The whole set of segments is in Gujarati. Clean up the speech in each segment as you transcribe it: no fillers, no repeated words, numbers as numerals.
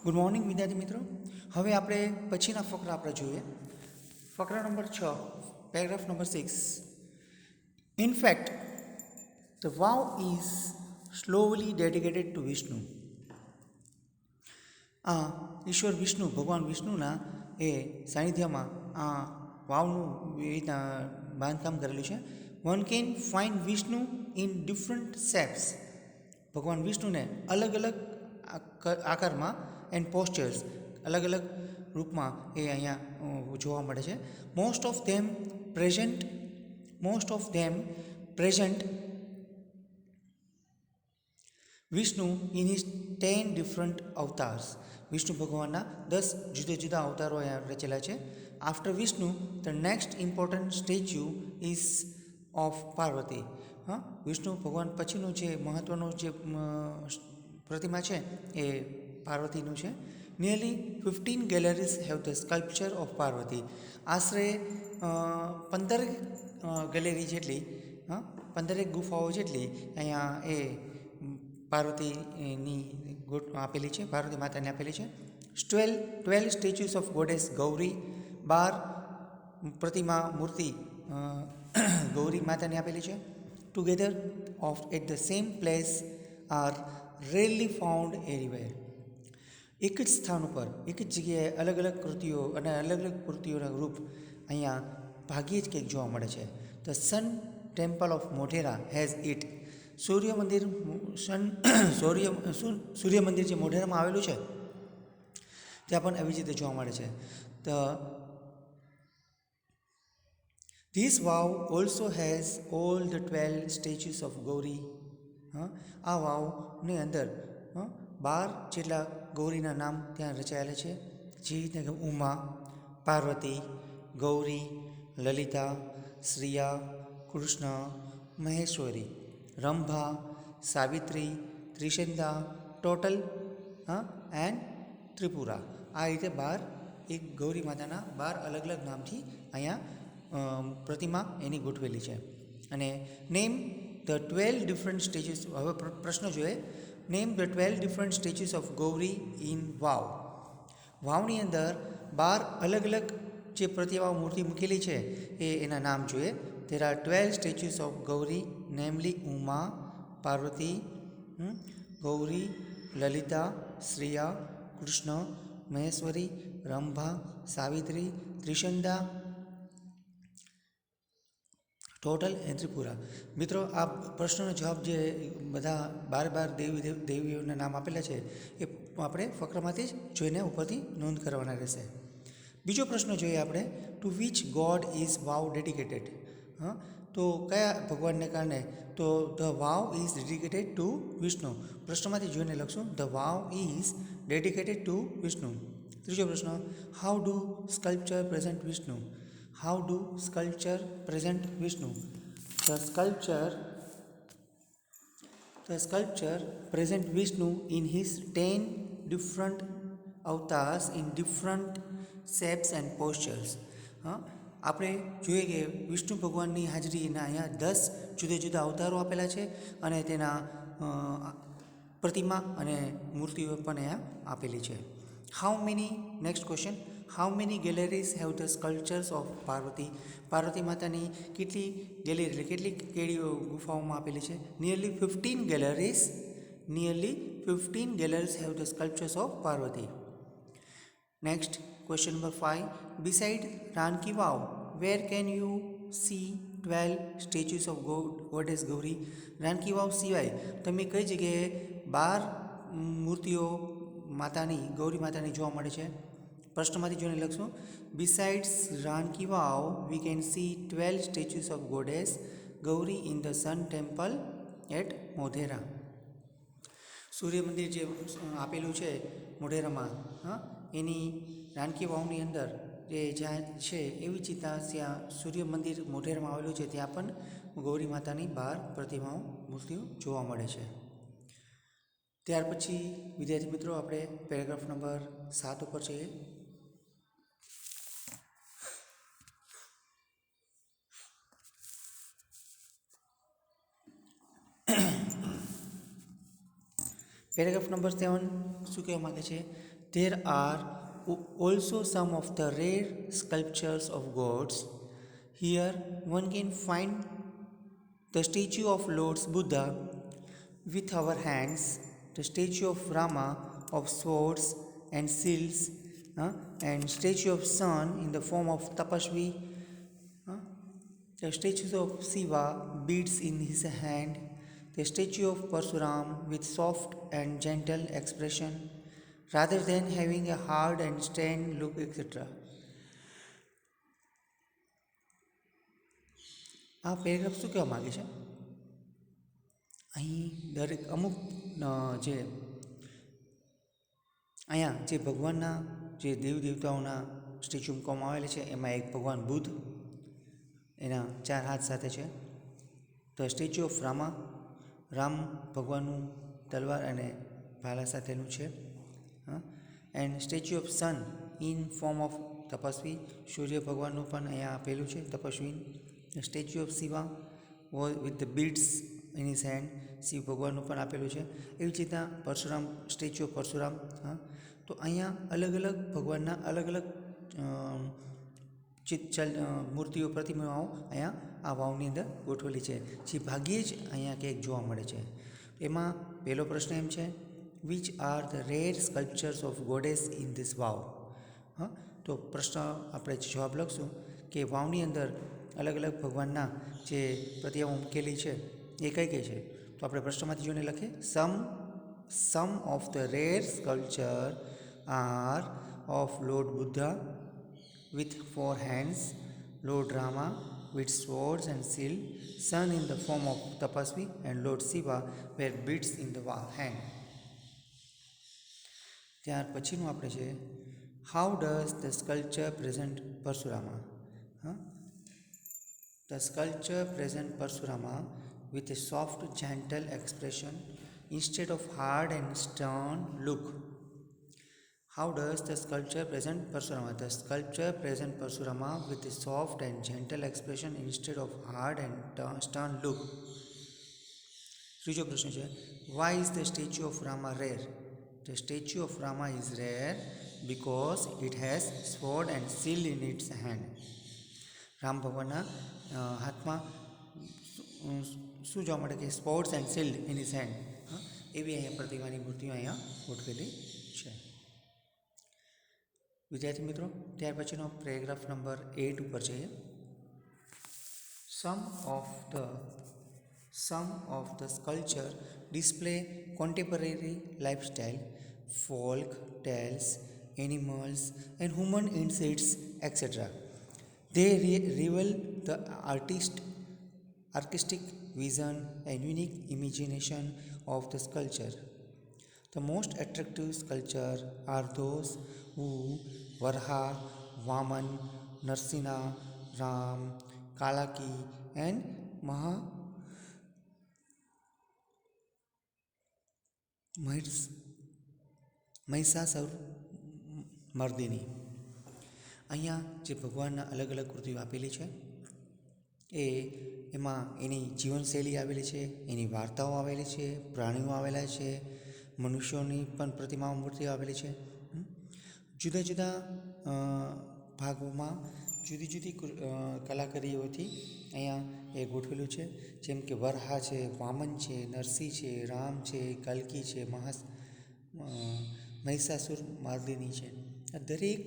ગુડ મોર્નિંગ વિદ્યાર્થી મિત્રો. હવે આપણે પછીના ફકરા આપણે જોઈએ. ફકરા number 6, paragraph number 6. In fact the vav is slowly dedicated to Vishnu. આ ઈશ્વર વિષ્ણુ, ભગવાન વિષ્ણુના એ સાનિધ્યમાં આ વાવનું એવી રીતના બાંધકામ કરેલું છે. One can find Vishnu in different shapes. ભગવાન વિષ્ણુને અલગ અલગ આકારમાં એન્ડ પોસ્ચર્સ, અલગ અલગ રૂપમાં એ અહીંયા જોવા મળે છે. Most of them present Vishnu in his 10 different avatars. Vishnu ભગવાનના 10 જુદા જુદા અવતારો અહીંયા રચેલા છે. After Vishnu the next important statue is of Parvati. Vishnu ભગવાન પછીનું જે મહત્ત્વનું જે પ્રતિમા છે એ પાર્વતીનું છે. Nearly 15 galleries have the sculpture of Parvati. આશરે 15 ગેલેરી જેટલી, 15 ગુફાઓ જેટલી અહીંયા એ પાર્વતીની આપેલી છે, પાર્વતી માતાને આપેલી છે. 12 સ્ટેચ્યુઝ ઓફ ગોડેસ ગૌરી. 12 પ્રતિમા મૂર્તિ ગૌરી માતાની આપેલી છે. Together of at the same place are rarely found everywhere. એક જ સ્થાન ઉપર, એક જ જગ્યાએ અલગ અલગ કૃતિઓ અને અલગ અલગ કૃતિઓના રૂપ અહીંયા ભાગ્યે જ કંઈક જોવા મળે છે. The sun temple of Modhera has it. સૂર્ય મંદિર જે મોઢેરામાં આવેલું છે ત્યાં પણ એવી જ રીતે જોવા મળે છે. ધીસ વાવ also has all the 12 statues of Gauri. આ વાવની અંદર 12 જેટલા ગૌરીના નામ ત્યાં રચાયેલા છે. જે રીતે કે ઉમા, પાર્વતી, ગૌરી, લલિતા, શ્રિયા, કૃષ્ણ, મહેશ્વરી, રંભા, સાવિત્રી, ત્રિશંદા, ટોટલ એન્ડ ત્રિપુરા. આ રીતે 12 એક ગૌરી માતાના 12 અલગ અલગ નામથી અહીંયા પ્રતિમા એની ગોઠવેલી છે. અને નેમ ધ 12 ડિફરન્ટ સ્ટેચ્યુઝ. હવે પ્રશ્ન જોઈએ. Name the 12 different statues of Gauri in vav. વાવની અંદર 12 અલગ અલગ જે પ્રતિમા મૂર્તિ મૂકેલી છે એ એના નામ જોઈએ. there are 12 statues of Gauri, namely Uma, Parvati, Gauri, Lalita, Shriya, Krishna, Maheshwari, Rambha, Savitri, Trishanda, total and Tripura. મિત્રો, આ પ્રશ્નનો જવાબ જે બધા 12 દેવીઓના નામ આપેલા છે એ આપણે ફકરામાંથી જ જોઈને ઉપરથી નોંધ કરવાના રહેશે. બીજો પ્રશ્ન જોઈએ આપણે. To which god is vav dedicated. તો કયા ભગવાનને કારણે? તો the vav is dedicated to Vishnu. પ્રશ્નમાંથી જોઈને લખશું. The vav is dedicated to Vishnu. ત્રીજો પ્રશ્ન. How do sculpture present Vishnu. How do sculpture present Vishnu? The sculpture present Vishnu in his 10 different avatars in different shapes and postures. આપણે જોઈએ કે વિષ્ણુ ભગવાનની હાજરીના અહીંયા 10 જુદા જુદા અવતારો આપેલા છે અને તેના પ્રતિમા અને મૂર્તિઓ પણ અહીંયા આપેલી છે. Next question. How many galleries have the sculptures of Parvati. Parvati માતાની કેટલી ગેલેરી એટલે કેટલી કેડીઓ ગુફાઓમાં આપેલી છે? Nearly 15 galleries have the sculptures of Parvati. Next question number 5. Beside Rani ki Vav where can you see 12 statues of goddess Gauri. Rani ki Vav સિવાય તમે કઈ જગ્યાએ 12 મૂર્તિઓ ગૌરી માતાની જોવા મળે છે? પ્રશ્નમાંથી જોઈને લખશું. Besides Rani ki Vav we can see 12 statues of goddess Gauri in the sun temple at Modhera. સૂર્ય મંદિર જે આપેલું છે મોઢેરામાં, એની રાનકી વાવની અંદર જે જ્યાં છે એવી જ ત્યાં સૂર્ય મંદિર મોઢેરામાં આવેલું છે ત્યાં પણ ગૌરી માતાની 12 પ્રતિમાઓ મૂર્તિઓ જોવા મળે છે. ત્યાર પછી વિદ્યાર્થી મિત્રો આપણે પેરેગ્રાફ નંબર 7 ઉપર છીએ. પેરેગ્રાફ નંબર 7 શું કહેવા માગે છે? There are also some of the rare sculptures of gods. Here one can find the statue of Lord Buddha with our hands, the statue of Rama of swords and shields, and statue of sun in the form of Tapasvi, uh, the statue of Shiva beads in his hand, the statue of Parsuram with soft and gentle expression, rather than having a hard and stern look, etc. આ પેરેગ્રાફ શું કહેવા માગે છે? અહીં દરેક અમુક જે અહીંયા જે ભગવાનના જે દેવ દેવતાઓના સ્ટેચ્યુ મૂકવામાં આવેલા છે એમાં એક ભગવાન બુદ્ધ એના 4 હાથ સાથે છે. The statue of Rama, Ram ભગવાનનું તલવાર અને ભાલા સાથેનું છે. And statue of sun in form of tapasvi, સૂર્ય ભગવાનનું પણ અહીંયા આપેલું છે તપસ્વી. Statue of Shiva with the beads in his hand, Shiv ભગવાનનું પણ આપેલું છે. એવી જ રીતના પરશુરામ, સ્ટેચ્યુ ઓફ પરશુરામ. તો અહીંયા અલગ અલગ ભગવાનના અલગ અલગ મૂર્તિઓ, પ્રતિમાઓ અહીંયા આ વાવની અંદર ગોઠવેલી છે, જે ભાગ્યે જ અહીંયા ક્યાંક જોવા મળે છે. એમાં પહેલો પ્રશ્ન એમ છે, which are the rare sculptures of goddess in this vav. તો પ્રશ્ન આપણે જવાબ લખશું કે વાવની અંદર અલગ અલગ ભગવાનના જે પ્રતિમાઓ મૂકેલી છે એ કઈ કઈ છે. તો આપણે પ્રશ્નમાંથી જોઈને લખીએ, some of the rare sculpture are of lord Buddha with 4 hands, Lord Rama with swords and shield, sun in the form of Tapasvi, and Lord Shiva were beads in the hand. ત્યાર પછીનું આપણે છે, how does the sculpture present Parshurama? The sculpture present Parshurama with a soft, gentle expression instead of hard and stern look. How does the sculpture present Parshurama? The sculpture present Parshurama with a soft and gentle expression instead of hard and stern look. ત્રીજો પ્રશ્ન છે, why is the statue of Rama rare? The statue of Rama is rare because it has sword and shield in its hand. Ram ભગવાનના હાથમાં શું જોવા મળે કે swords and shield in his hand. એવી અહીંયા પ્રતિમાની મૂર્તિઓ અહીંયા ગોઠવેલી છે. વિદ્યાર્થી મિત્રો, ત્યાર પછીનો પેરેગ્રાફ નંબર 8 ઉપર જઈએ. Some of the sculpture display contemporary lifestyle, folk tales, animals and human incidents etcetera. They reveal the artistic vision and unique imagination of the sculpture. The most attractive sculptures are those who Varha, Vaman, Narsina, Ram, Kalaki and Mahishasura Mardini. અહીંયા જે ભગવાનના અલગ અલગ કૃતિઓ આપેલી છે એમાં એની જીવનશૈલી આવેલી છે, એની વાર્તાઓ આવેલી છે, પ્રાણીઓ આવેલા છે, મનુષ્યોની પણ પ્રતિમાઓ મૂર્તિઓ આવેલી છે. જુદા જુદા ભાગોમાં જુદી જુદી કલાકારીઓથી અહીંયા એ ગોઠવેલું છે. જેમ કે વરહા છે, વામન છે, નરસિંહ છે, રામ છે, કલ્કી છે, મહિષાસુર મર્દિની છે. આ દરેક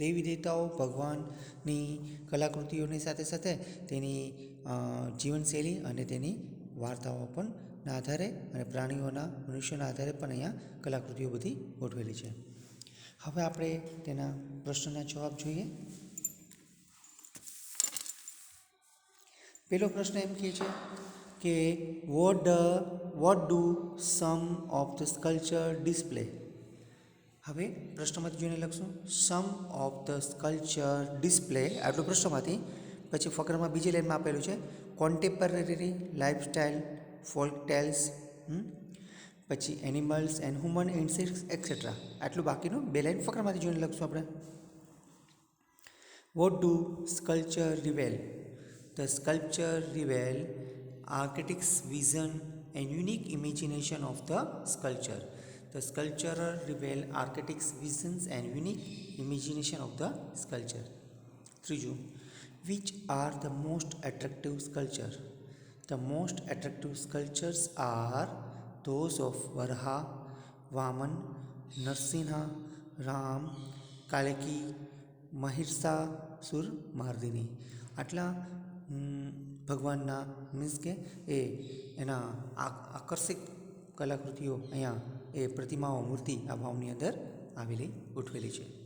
દેવી દેવતાઓ ભગવાનની કલાકૃતિઓની સાથે સાથે તેની જીવનશૈલી અને તેની વાર્તાઓ પણ ના આધારે અને પ્રાણીઓના, મનુષ્યોના આધારે પણ અહીંયા કલાકૃતિઓ બધી ગોઠવેલી છે. હવે આપણે તેના પ્રશ્નના જવાબ જોઈએ. પહેલો પ્રશ્ન એમ કહે છે કે what do sum of the sculpture display. હવે પ્રશ્નમાંથી જોઈને લખશું, સમ ઓફ ધ સ્કલ્પચર ડિસ્પ્લે, આટલું પ્રશ્નમાંથી. પછી ફકરામાં બીજી લાઈનમાં આપેલું છે કોન્ટેમ્પરરી લાઇફસ્ટાઇલ, ફોલ્ક ટેલ્સ, પછી animals and human incidents et cetera. આટલું બાકીનું 2 લાઈન ફકરામાંથી જોઈને લખશું આપણે. What do sculpture reveal? The sculpture reveal architect's vision and unique imagination of the sculpture. The sculpturer reveal architect's visions and unique imagination of the sculpture. ત્રીજું, which are the most attractive sculpture? The most attractive sculptures are those of Varaha, Vaman, Narsinha, Ram, Kalaki, Mahishasura Mardini. આટલા ભગવાનના મીન્સ કે એ એના આકર્ષક કલાકૃતિઓ અહીંયા એ પ્રતિમાઓ મૂર્તિ આ ભાવની અંદર આવેલી ગોઠવેલી છે.